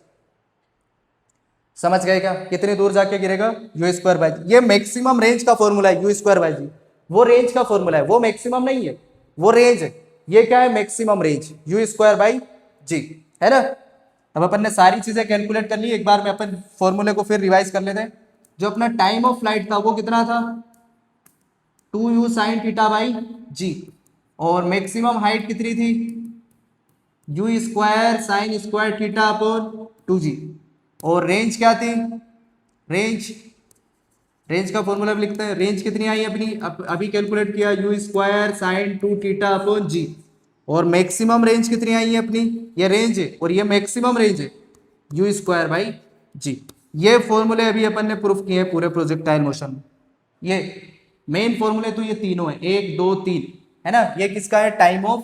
समझ गए क्या, कितनी दूर जाके गिरेगा, u²/g। ये मैक्सिमम रेंज का फॉर्मूला है u²/g, वो रेंज का फॉर्मूला है, वो मैक्सिमम नहीं है, वो रेंज है। ये क्या है, मैक्सिमम रेंज u²/g, है ना। अब अपन ने सारी चीजें कैलकुलेट कर ली, एक बार में अपन फॉर्मूले को फिर रिवाइज कर लेते हैं। जो अपना टाइम ऑफ फ्लाइट था वो कितना था, 2u sin θ/g, और मैक्सिमम हाइट कितनी थी, u² sin² θ/2g, और रेंज क्या थी, रेंज, रेंज का फॉर्मूला भी लिखते हैं, रेंज कितनी आई अपनी, अभी कैलकुलेट किया, u² sin 2θ/g, और मैक्सिमम रेंज कितनी आई है अपनी, ये रेंज है और ये मैक्सिमम रेंज है, u²/g। ये फॉर्मूले अभी अपन ने प्रूफ किए हैं पूरे प्रोजेक्टाइल मोशन में। ये मेन फॉर्मूले तो ये तीनों है, 1 2 3, है ना। ये किसका है, टाइम ऑफ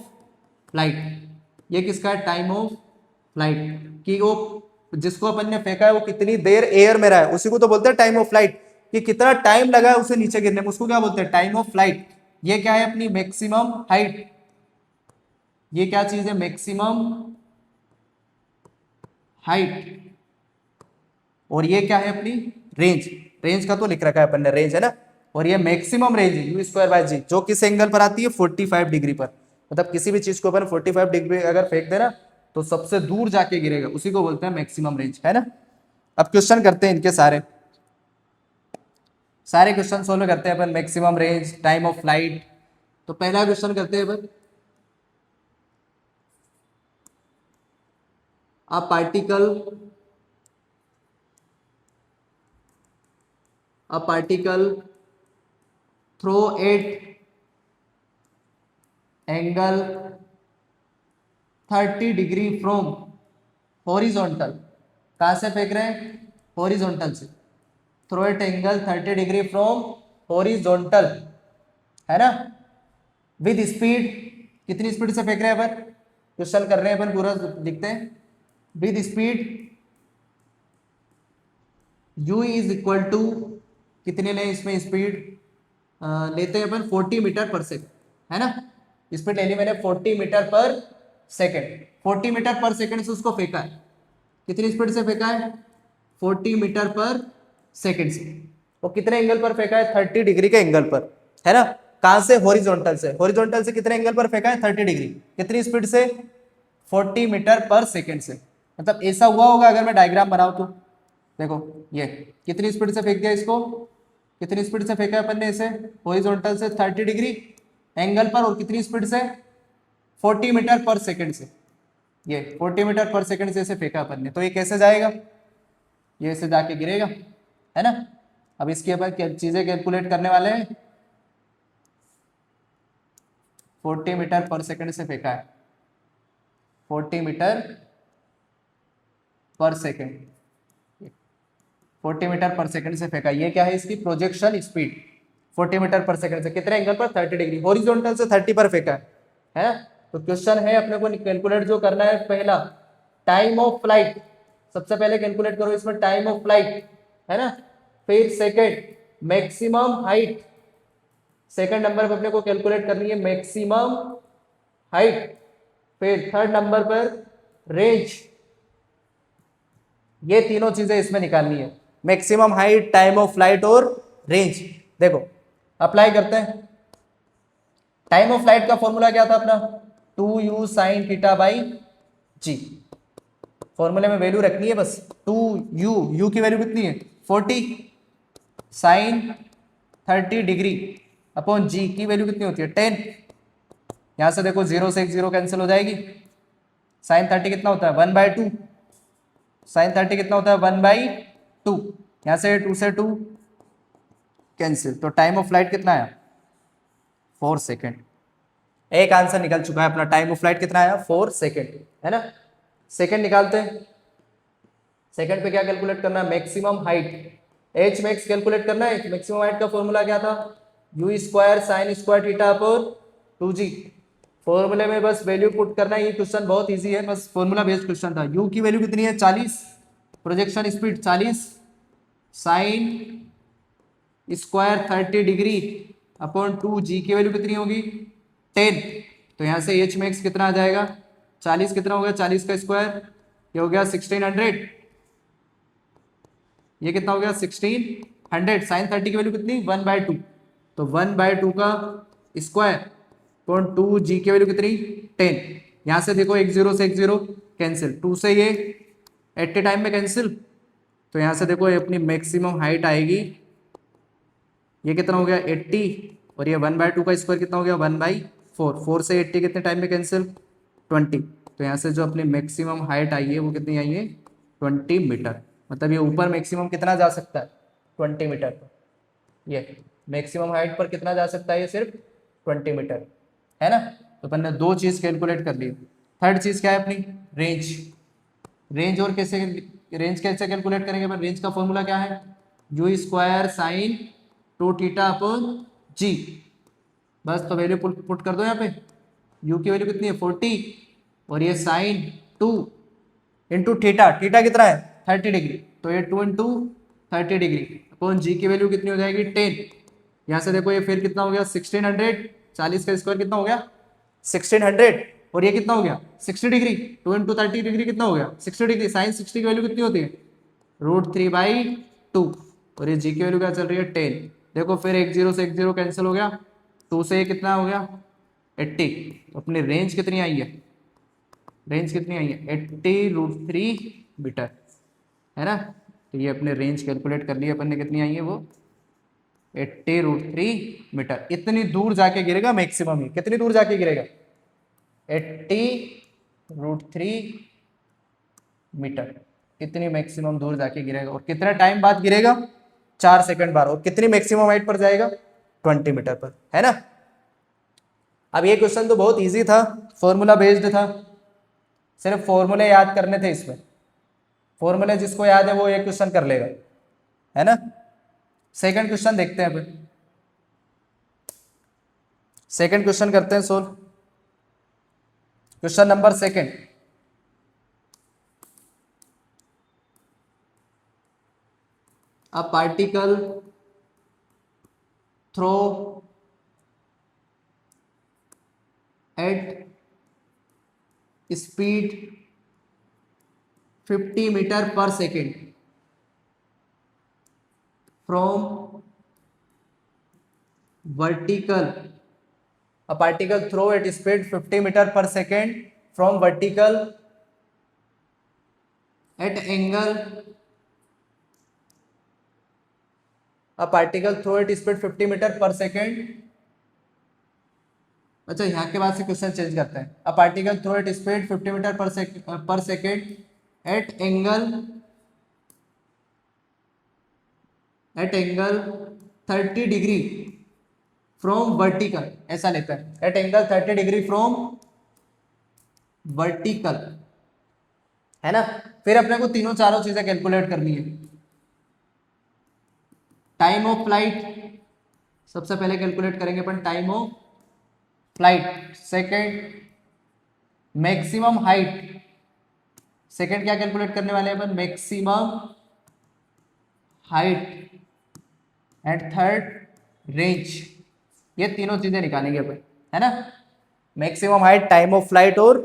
फ्लाइट, ये किसका है, टाइम ऑफ फ्लाइट, कि वो जिसको अपन ने फेंका है वो कितनी देर एयर में रहा है, उसी को तो बोलते हैं टाइम ऑफ फ्लाइट, कि कितना टाइम लगा है उसे नीचे गिरने में, उसको क्या बोलते हैं, टाइम ऑफ फ्लाइट। ये क्या है अपनी मैक्सिमम हाइट, ये क्या चीज है, मैक्सिमम हाइट, और ये क्या है अपनी रेंज, रेंज का तो लिख रखा है अपन ने, रेंज है ना, और ये मैक्सिमम रेंज है u²/g, जो किस एंगल पर आती है, 45 डिग्री पर। मतलब किसी भी चीज को अपन 45 डिग्री अगर फेंक दे ना, तो सबसे दूर जाके गिरेगा, उसी को बोलते हैं मैक्सिमम रेंज, है ना। अब क्वेश्चन करते हैं इनके सारे सारे क्वेश्चन सोल्व करते हैं अपन, maximum range, time of flight. तो पहला क्वेश्चन करते हैं अपन, a particle throw at angle 30 degree from horizontal, कहां से फेंक रहे हैं, हॉरिजॉन्टल से, throw at angle 30 degree from horizontal, है ना, विद स्पीड, कितनी स्पीड से फेंक रहे हैं अपन, क्वेश्चन कर रहे हैं अपन, पूरा लिखते हैं, with speed u is equal to, कितने लें इसमें स्पीड, लेते हैं अपन 40 मीटर पर सेकेंड, है ना। स्पीड ले ली मैंने 40 metre per second, 40 metre per second से उसको फेंका है, कितनी स्पीड से फेंका है, 40 मीटर पर सेकेंड से, वो कितने एंगल पर फेंका है, 30 डिग्री के एंगल पर, है ना। कहां से, हॉरिजॉन्टल से, हॉरिजॉन्टल से कितने एंगल पर फेंका है, 30 डिग्री, कितनी स्पीड से, 40 मीटर पर सेकेंड से। मतलब ऐसा हुआ होगा अगर मैं डायग्राम बनाऊं तो, देखो ये कितनी स्पीड से फेंक दिया इसको, कितनी स्पीड से फेंका अपन ने इसे, हॉरिजॉन्टल से 30 डिग्री एंगल पर, और कितनी स्पीड से, 40 मीटर पर सेकेंड से, ये 40 मीटर पर सेकेंड से इसे फेंका अपन ने, तो ये कैसे जाएगा, ये ऐसे जाके गिरेगा, है ना। अब इसकी अपन चीजें कैलकुलेट करने वाले हैं, 40 मीटर पर सेकेंड से फेंका है, 40 मीटर पर सेकेंड, 40 मीटर पर सेकंड से फेंका, ये क्या है इसकी प्रोजेक्शन स्पीड, 40 मीटर पर सेकंड से कितने एंगल पर, 30 डिग्री, हॉरिजॉन्टल से 30 पर फेंका है ना। तो क्वेश्चन है अपने को कैलकुलेट जो करना है, पहला टाइम ऑफ फ्लाइट, सबसे पहले कैलकुलेट करो इसमें टाइम ऑफ फ्लाइट, है ना। फिर second maximum height, second number पर अपने को कैलकुलेट करनी है मैक्सिमम हाइट। फिर थर्ड नंबर पर रेंज, ये तीनों चीजें इसमें निकालनी है, maximum height, time of flight और रेंज। देखो अप्लाई करते हैं, टाइम ऑफ फ्लाइट का फॉर्मूला क्या था अपना, 2u sin θ/g, फॉर्मूले में वैल्यू रखनी है बस, 2u की वैल्यू कितनी है 40, साइन 30 डिग्री अपॉन g की वैल्यू कितनी होती है 10, यहां से देखो 0 से 1 0 कैंसिल हो जाएगी, साइन 30 कितना होता है 1/2, साइन 30 कितना होता है 1/2, यहां से 2 से 2 कैंसिल, तो टाइम ऑफ फ्लाइट कितना है 4 सेकेंड, एक आंसर निकल चुका है अपना। टाइम ऑफ फ्लाइट कितना आया? 4 सेकेंड, है ना। सेकेंड निकालते हैं। सेकेंड पे क्या कैलकुलेट करना है? Maximum height, H max calculate करना है। मैक्सिमम हाइट का फॉर्मूला क्या था? U square sine square theta upon 2g। फॉर्मूले में बस वैल्यू पुट करना है। ये क्वेश्चन बहुत इजी है, बस फॉर्मूला बेस्ड क्वेश्चन था। यू की वैल्यू कितनी है? 40, projection speed 40, sine square 30 degree upon 2g की वैल्यू कितनी होगी? 10। तो यहाँ से एच मैक्स कितना आ जाएगा? 40 कितना हो गया? 40 का स्क्वायर, ये हो गया 1600। ये कितना हो गया? 1600। साइन 30 की वैल्यू कितनी? 1/2। तो 1/2 का स्क्वायर अपॉन 2g की वैल्यू कितनी? 10। यहाँ से देखो एक जीरो से एक जीरो कैंसिल, 2 से ये एट ए टाइम में कैंसिल। तो यहाँ से देखो ये अपनी मैक्सिमम हाइट आएगी, ये कितना हो गया? 80, और ये 1/2 का स्क्वायर कितना हो गया? 1/4। 4 से 80 कितने टाइम में कैंसिल? 20। तो यहाँ से जो अपनी मैक्सिमम हाइट आई है वो कितनी आई है? 20 मीटर। मतलब ये ऊपर मैक्सिमम कितना जा सकता है? 20 मीटर पर। ये मैक्सिमम हाइट पर कितना जा सकता है? ये सिर्फ 20 मीटर, है ना। तो अपन ने दो चीज़ कैलकुलेट कर ली। थर्ड चीज़ क्या है अपनी? रेंज। रेंज और कैसे, रेंज कैसे कैलकुलेट करेंगे अपन? रेंज का फॉर्मूला क्या है? U square sine 2 theta upon g. बस तो वैल्यू पुट कर दो यहाँ पे। यू की वैल्यू कितनी है? 40, और ये साइन 2 इंटू थीटा, थीटा कितना है? 30 डिग्री। तो ये 2 इंटू 30 डिग्री अपॉन जी की वैल्यू कितनी हो जाएगी? 10। यहाँ से देखो ये फिर कितना हो गया? 1600। 40 का स्क्वायर कितना हो गया? 1600, और ये कितना हो गया? 60 डिग्री। 2 इंटू 30 डिग्री कितना हो गया? 60 डिग्री। साइन 60 की वैल्यू कितनी होती है? √3/2। और ये जी की वैल्यू क्या चल रही है? 10। देखो फिर एक जीरो से एक जीरो कैंसिल हो गया, 2 से ये कितना हो गया? 80। तो अपनी रेंज कितनी आई है? रेंज कितनी आई है? 80√3 मीटर, है ना। तो ये अपने रेंज कैलकुलेट कर ली अपन ने, कितनी आई है वो? 80√3 मीटर। इतनी दूर जाके गिरेगा मैक्सिमम ही। कितनी दूर जाके गिरेगा? 80√3 मीटर। कितनी मैक्सिमम दूर जाके गिरेगा, और कितने टाइम बाद गिरेगा? 4 सेकंड बाद। और कितनी मैक्सिमम हाइट पर जाएगा? 20 मीटर पर, है ना। अब ये क्वेश्चन तो बहुत इजी था, फॉर्मूला बेस्ड था, सिर्फ फॉर्मूले याद करने थे इसमें। फॉर्मूले जिसको याद है वो ये क्वेश्चन कर लेगा, है ना। सेकंड क्वेश्चन देखते हैं अपन। सेकंड क्वेश्चन करते हैं solve. Question number second. A particle throw at speed 50 meter per second from vertical. A particle throw at speed 50 meter per second from vertical at angle. A particle throw at speed 50 meter per second. अच्छा, यहाँ के बाद से question change करते हैं। A particle throw at speed 50 metre per second at angle 30 degree from vertical, ऐसा लेते हैं। At angle 30 degree from vertical, है ना। फिर अपने को तीनों चारों चीजें कैलकुलेट करनी है। टाइम ऑफ फ्लाइट सबसे पहले कैलकुलेट करेंगे अपन, time of flight. Second maximum height, second क्या कैलकुलेट करने वाले हैं अपन? Maximum height. And third range. ये तीनों चीजें निकालेंगे अपन, है ना। Maximum height, time of flight और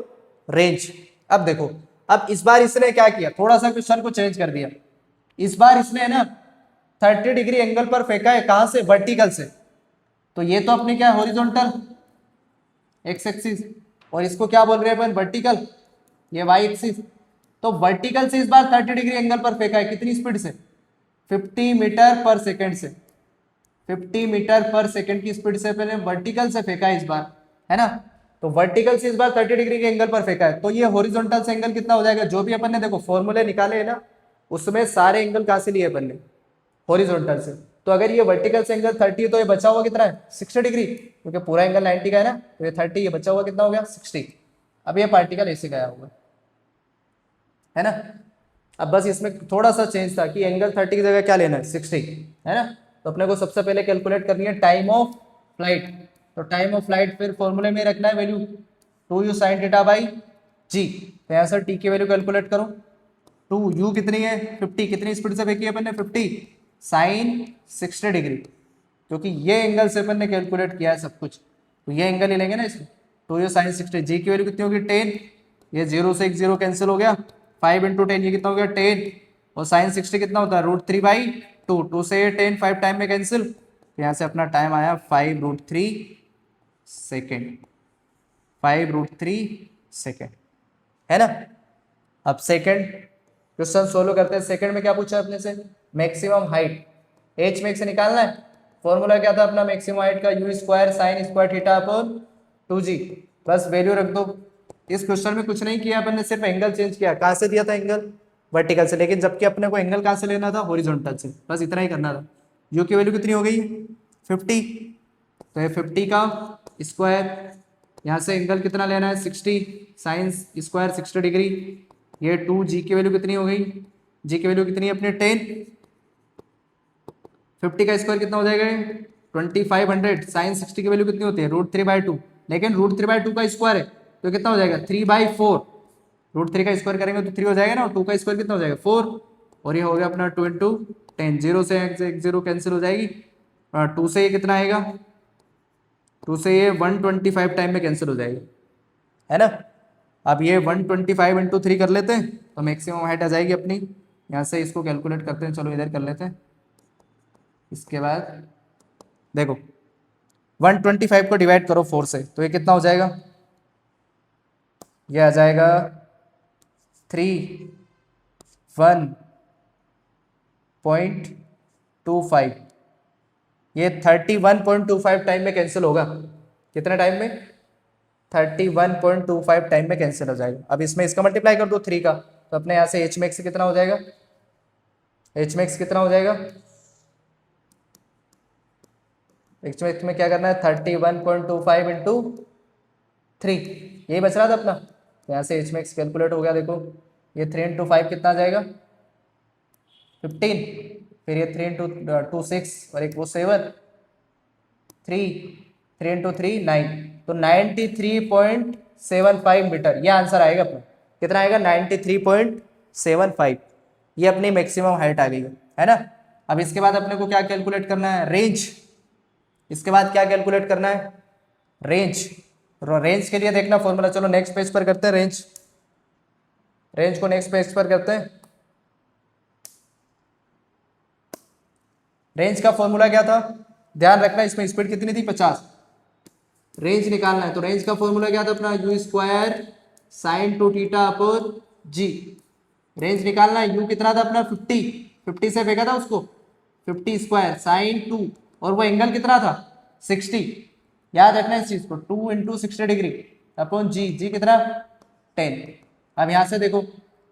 रेंज। अब देखो, अब इस बार इसने क्या किया? थोड़ा सा क्वेश्चन को चेंज कर दिया। इस बार इसने, है ना, 30 डिग्री एंगल पर फेंका है। कहां से? वर्टिकल से। तो ये तो अपने क्या, हॉरिजॉन्टल एक्स एक्सिस, और इसको क्या बोल रहे हैं अपन? वर्टिकल, ये वाई एक्सिस। तो वर्टिकल से इस बार 30 डिग्री एंगल पर फेंका है। कितनी स्पीड से? 50 मीटर पर सेकेंड से। 50 मीटर पर सेकेंड की स्पीड से पहले वर्टिकल से फेंका है इस बार, है ना। तो वर्टिकल से इस बार 30 डिग्री के एंगल पर फेंका है। तो ये हॉरिजॉन्टल से एंगल कितना हो जाएगा? जो भी अपन ने देखो फॉर्मूले निकाले है ना, उसमें सारे एंगल कहां से लिए अपन ने? हॉरिजॉन्टल से। तो अगर ये वर्टिकल से एंगल 30 है तो ये बचा हुआ कितना है 60 डिग्री, क्योंकि पूरा एंगल 90 का है ना, तो ये 30, ये बचा हुआ कितना हो गया 60। अब ये पार्टिकल ऐसे गया हुआ है ना। अब बस इसमें थोड़ा सा चेंज था कि एंगल 30 की जगह क्या लेना है 60, है ना। तो अपने को सबसे पहले कैलकुलेट करनी है टाइम ऑफ फ्लाइट। तो टाइम ऑफ फ्लाइट फिर फॉर्मूले में रखना है value 2u sin theta by g. तो यहाँ से टी की वैल्यू कैलकुलेट करो, 2u कितनी है 50, कितनी स्पीड से फेंकी अपन ने 50 साइन 60 डिग्री, क्योंकि ये एंगल से अपन ने कैलकुलेट किया है सब कुछ, तो ये एंगल ही लेंगे ना इसमें। 2u sin 60, जी की वैल्यू कितनी होगी 10, ये 0 से एक 0 कैंसिल हो गया, 5 × 10 ये कितना हो गया 10, और साइन 60 कितना होता है √3/2, 2 से ये 10 5 टाइम में कैंसिल, तो यहाँ से अपना टाइम आया 5√3 सेकेंड, 5√3 सेकेंड, है ना। अब सेकेंड क्वेश्चन सोल्व करते हैं। सेकेंड में क्या पूछा है अपने से, मैक्सिमम हाइट, एच मैक्स निकालना है। फॉर्मूला क्या था अपना मैक्सिमम हाइट का, u square sine square theta upon 2g, बस वैल्यू रख दो। इस क्वेश्चन में कुछ नहीं किया अपन ने, सिर्फ एंगल चेंज किया। कहाँ से दिया था एंगल, वर्टिकल से, लेकिन जबकि अपने को एंगल कहाँ से लेना था, हॉरिजॉन्टल से, बस इतना ही करना था। u की वैल्यू कितनी हो गई 50, तो ये 50 का स्क्वायर, यहाँ से एंगल कितना लेना है 60 साइन स्क्वायर 60 डिग्री, ये 2g की वैल्यू कितनी हो गई, g की वैल्यू कितनी है अपने 10, 50 का स्क्वायर कितना हो जाएगा 2500, साइन 60 की वैल्यू कितनी होती है √3/2, लेकिन √3/2 का स्क्वायर है तो कितना हो जाएगा 3/4, √3 का स्क्वायर करेंगे तो 3 हो जाएगा ना, और 2 का स्क्वायर कितना हो जाएगा 4, और ये हो गया अपना 2 × 10, 0 से 0 कैंसिल हो जाएगी, 2 से ये कितना आएगा, 2 से ये 125 टाइम में कैंसिल हो जाएगा, है ना। अब ये 125 × 3 कर लेते हैं तो मैक्सिमम हाइट आ जाएगी अपनी। यहाँ से इसको कैलकुलेट करते हैं, चलो इधर कर लेते हैं। इसके बाद देखो 125 को डिवाइड करो 4 से, तो ये कितना हो जाएगा, ये आ जाएगा 31.25, ये 31.25 टाइम में कैंसिल होगा, कितने टाइम में 31.25 टाइम में कैंसिल हो जाएगा। अब इसमें इसका मल्टीप्लाई कर दो 3 का, तो अपने यहाँ से एच मैक्स कितना हो जाएगा, एच मैक्स कितना हो जाएगा, एच मैक्स में क्या करना है 31.25 × 3, यही बच रहा था अपना। तो यहाँ से एच मैक्स कैलकुलेट हो गया, देखो ये 3 × 5 कितना आ जाएगा 15, फिर ये 3 × 2 6, और एक वो 7, 3 × 3 9, तो 93.75 मीटर, ये आंसर आएगा अपना, कितना आएगा 93.75, ये अपनी मैक्सिमम हाइट आ गई है ना। अब इसके बाद अपने को क्या कैलकुलेट करना है, रेंज। इसके बाद क्या कैलकुलेट करना है, रेंज। रेंज के लिए देखना फॉर्मूला, चलो नेक्स्ट पेज पर करते हैं रेंज, रेंज को नेक्स्ट पेज पर करते हैं। रेंज का फॉर्मूला क्या था, ध्यान रखना, इसमें स्पीड कितनी थी 50, रेंज निकालना है। तो रेंज का फॉर्मूला क्या था अपना, u square sine 2 theta upon g, range निकालना है। u कितना था अपना 50 से फेंका था उसको, 50 स्क्वायर साइन 2, और वो एंगल कितना था 60, याद रखना इस चीज को, 2 × 60 डिग्री अपॉन जी कितना 10। अब यहाँ से देखो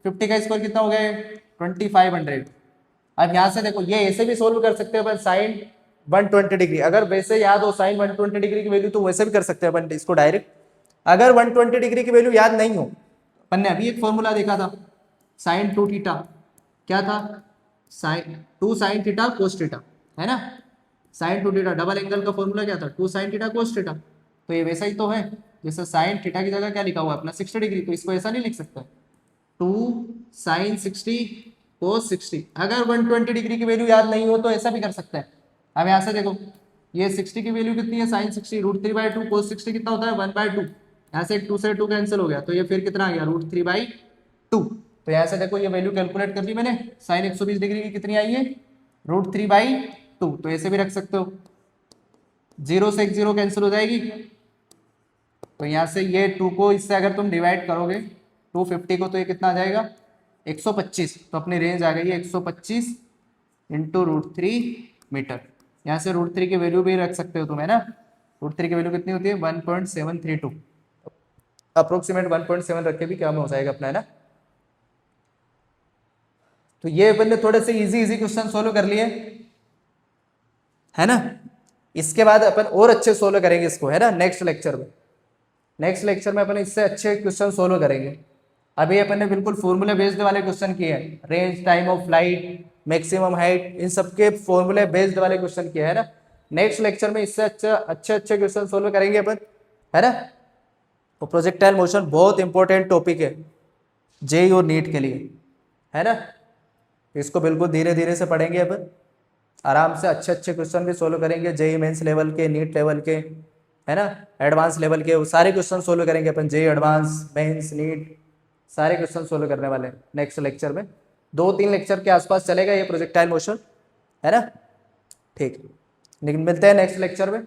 50 का स्क्वायर कितना हो गया 2500। अब यहाँ से देखो ये ऐसे भी सोल्व कर सकते हैं अपन, साइन 120 डिग्री, अगर वैसे याद हो साइन 120 डिग्री की वैल्यू तो वैसे भी कर सकते हैं अपन इसको डायरेक्ट। अगर 120 डिग्री की वैल्यू याद नहीं हो, अपन ने अभी एक फॉर्मूला देखा था साइन 2 थीटा, क्या था sine 2 sin theta cos theta, है ना, साइन 2 थीटा, डबल एंगल का फॉर्मूला क्या था 2 sin थीटा कोस थीटा, तो ये वैसा ही तो है, जैसे साइन थीटा की जगह क्या लिखा हुआ है अपना 60 डिग्री, तो इसको ऐसा नहीं लिख सकता 2 sin 60 cos 60। अगर 120 डिग्री की वैल्यू याद नहीं हो तो ऐसा भी कर सकते हैं। अब यहाँ से देखो ये 60 की वैल्यू कितनी है साइन 60, √3/2, cos 60 कितना होता है 1/2, यहाँ से 2 से 2 कैंसिल हो गया, तो ये फिर कितना आ गया √3/2। तो यहाँ से देखो ये वैल्यू कैलकुलेट कर ली मैंने, साइन 120 डिग्री की कितनी आई है √3/2, तो ऐसे भी रख सकते हो, 0 से 0 कैंसिल हो जाएगी, तो यहाँ से ये 2 को इससे अगर तुम डिवाइड करोगे 250 को, तो ये कितना आ जाएगा 125, तो अपनी रेंज आ गई है 125 × √3 मीटर। यहाँ से √3 की वैल्यू भी रख सकते हो तुम, है ना, √3 की वैल्यू कितनी होती है 1.732, अप्रोक्सीमेट 1.7 रख के भी क्या में हो जाएगा अपना, है ना। तो ये अपन ने थोड़े से इजी क्वेश्चन सोल्व कर लिए। है ना। इसके बाद अपन और अच्छे सोल्व करेंगे इसको, है ना, नेक्स्ट लेक्चर में। नेक्स्ट लेक्चर में अपन इससे अच्छे क्वेश्चन सोल्व करेंगे। अभी अपन ने बिल्कुल फॉर्मूले बेस्ड वाले क्वेश्चन किए हैं, range, time of flight, maximum height, इन सबके फॉर्मूले बेस्ड वाले क्वेश्चन किए, है ना। नेक्स्ट लेक्चर में इससे अच्छे अच्छे क्वेश्चन सोल्व करेंगे अपन, है ना। तो प्रोजेक्टाइल मोशन बहुत इंपॉर्टेंट टॉपिक है जेई और नीट के लिए, है ना। इसको बिल्कुल धीरे धीरे से पढ़ेंगे अपन, आराम से अच्छे अच्छे क्वेश्चन भी सोल्व करेंगे, जेई मेंस लेवल के, नीट लेवल के, है ना, एडवांस लेवल के, वो सारे क्वेश्चन सोल्व करेंगे अपन, जेई एडवांस, मेंस, नीट, सारे क्वेश्चन सोल्व करने वाले हैं नेक्स्ट लेक्चर में। 2-3 लेक्चर के आसपास चलेगा ये प्रोजेक्टाइल मोशन, है ना। ठीक, लेकिन मिलते हैं नेक्स्ट लेक्चर में।